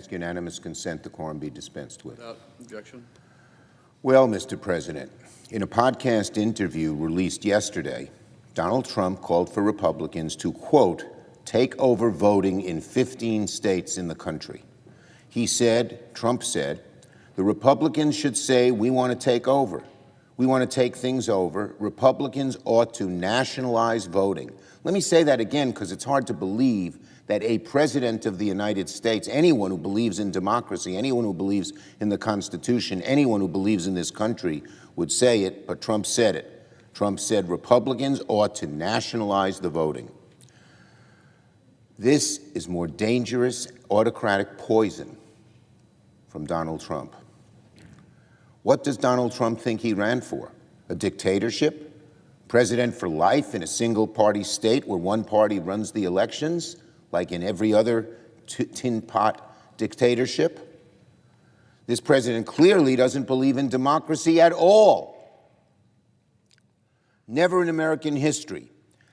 ask unanimous consent the quorum be dispensed with. Without objection. Well, Mr. President, in a podcast interview released yesterday, Donald Trump called for Republicans to, quote, take over voting in 15 states in the country. He said, Trump said, the Republicans should say, we want to take over. We want to take things over. Republicans ought to nationalize voting. Let me say that again, because it's hard to believe that a president of the United States, anyone who believes in democracy, anyone who believes in the Constitution, anyone who believes in this country would say it, but Trump said it. Trump said Republicans ought to nationalize the voting. This is more dangerous autocratic poison from Donald Trump. What does Donald Trump think he ran for? A dictatorship? President for life in a single-party state where one party runs the elections, like in every other tin pot dictatorship? This president clearly doesn't believe in democracy at all. Never in American history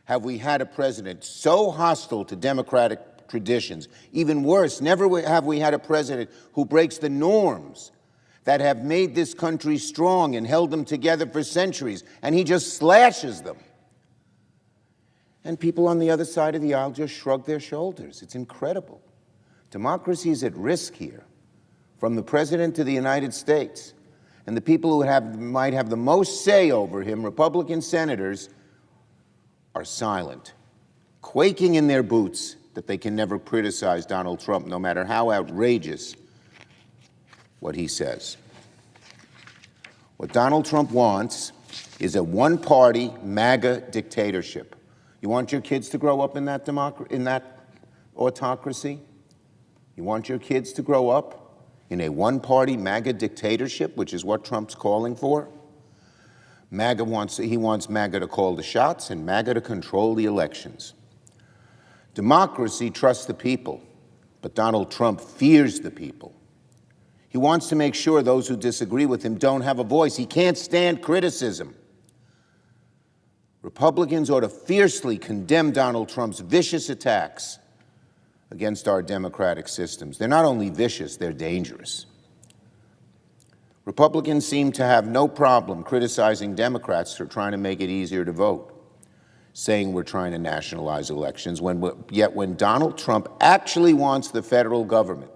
have we had a president so hostile to democratic traditions. Even worse, never have we had a president who breaks the norms that have made this country strong and held them together for centuries, and he just slashes them. And people on the other side of the aisle just shrug their shoulders. It's incredible. Democracy is at risk here, from the President of the United States. And the people who might have the most say over him, Republican senators, are silent, quaking in their boots that they can never criticize Donald Trump, no matter how outrageous what he says. What Donald Trump wants is a one-party MAGA dictatorship. You want your kids to grow up in that autocracy? You want your kids to grow up in a one-party MAGA dictatorship, which is what Trump's calling for? He wants MAGA to call the shots and MAGA to control the elections. Democracy trusts the people, but Donald Trump fears the people. He wants to make sure those who disagree with him don't have a voice. He can't stand criticism. Republicans ought to fiercely condemn Donald Trump's vicious attacks against our democratic systems. They're not only vicious, they're dangerous. Republicans seem to have no problem criticizing Democrats for trying to make it easier to vote, saying we're trying to nationalize elections, yet when Donald Trump actually wants the federal government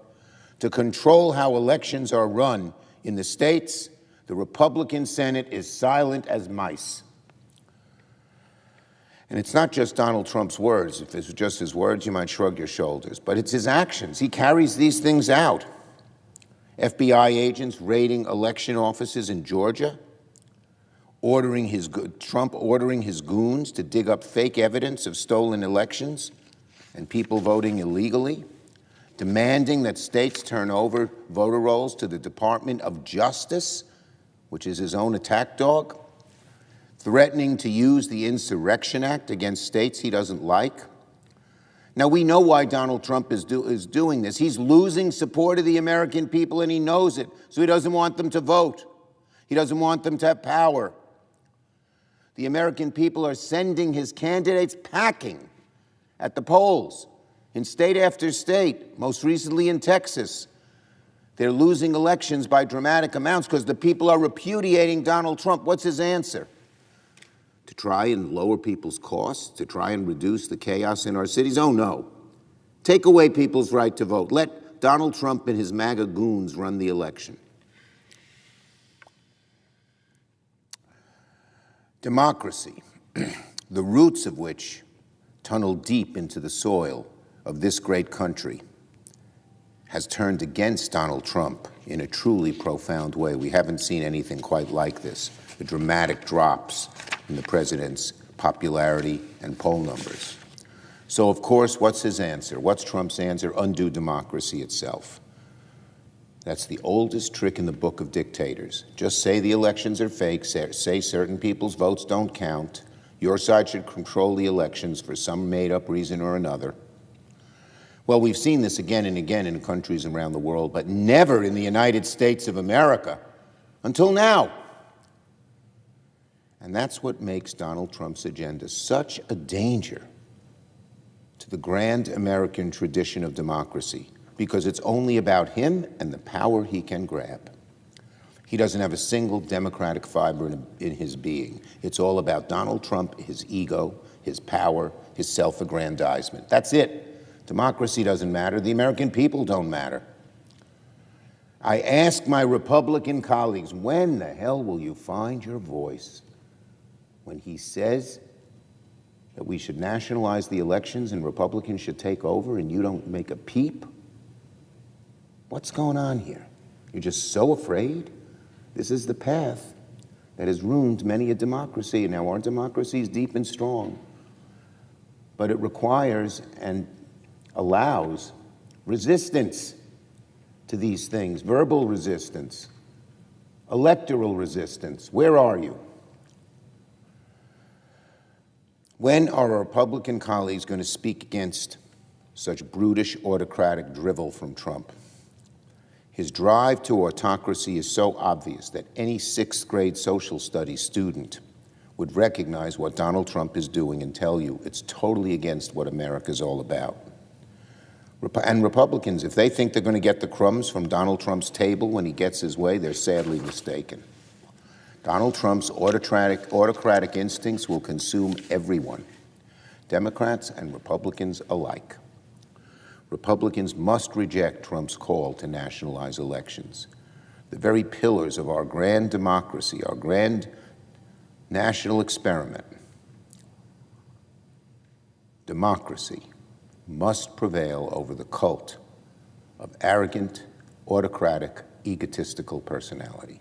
to control how elections are run in the states, the Republican Senate is silent as mice. And it's not just Donald Trump's words. If it's just his words, you might shrug your shoulders. But it's his actions. He carries these things out. FBI agents raiding election offices in Georgia, Trump ordering his goons to dig up fake evidence of stolen elections and people voting illegally, demanding that states turn over voter rolls to the Department of Justice, which is his own attack dog, threatening to use the Insurrection Act against states he doesn't like. Now, we know why Donald Trump is doing this. He's losing support of the American people, and he knows it, so he doesn't want them to vote. He doesn't want them to have power. The American people are sending his candidates packing at the polls in state after state, most recently in Texas. They're losing elections by dramatic amounts because the people are repudiating Donald Trump. What's his answer? To try and lower people's costs, to try and reduce the chaos in our cities? Oh, no. Take away people's right to vote. Let Donald Trump and his MAGA goons run the election. Democracy, the roots of which tunnel deep into the soil of this great country, has turned against Donald Trump in a truly profound way. We haven't seen anything quite like this, the dramatic drops in the president's popularity and poll numbers. So, of course, what's his answer? What's Trump's answer? Undo democracy itself. That's the oldest trick in the book of dictators. Just say the elections are fake, say certain people's votes don't count, your side should control the elections for some made-up reason or another. Well, we've seen this again and again in countries around the world, but never in the United States of America, until now. And that's what makes Donald Trump's agenda such a danger to the grand American tradition of democracy. because it's only about him and the power he can grab. He doesn't have a single democratic fiber in his being. It's all about Donald Trump, his ego, his power, his self-aggrandizement. That's it. Democracy doesn't matter. The American people don't matter. I ask my Republican colleagues, when the hell will you find your voice? When he says that we should nationalize the elections and Republicans should take over and you don't make a peep? What's going on here? You're just so afraid? This is the path that has ruined many a democracy. Now, our democracy is deep and strong, but it requires and allows resistance to these things, verbal resistance, electoral resistance. Where are you? When are our Republican colleagues going to speak against such brutish autocratic drivel from Trump? His drive to autocracy is so obvious that any sixth grade social studies student would recognize what Donald Trump is doing and tell you it's totally against what America's all about. And Republicans, if they think they're going to get the crumbs from Donald Trump's table when he gets his way, they're sadly mistaken. Donald Trump's autocratic instincts will consume everyone, Democrats and Republicans alike. Republicans must reject Trump's call to nationalize elections. The very pillars of our grand democracy, our grand national experiment, democracy, must prevail over the cult of arrogant, autocratic, egotistical personality.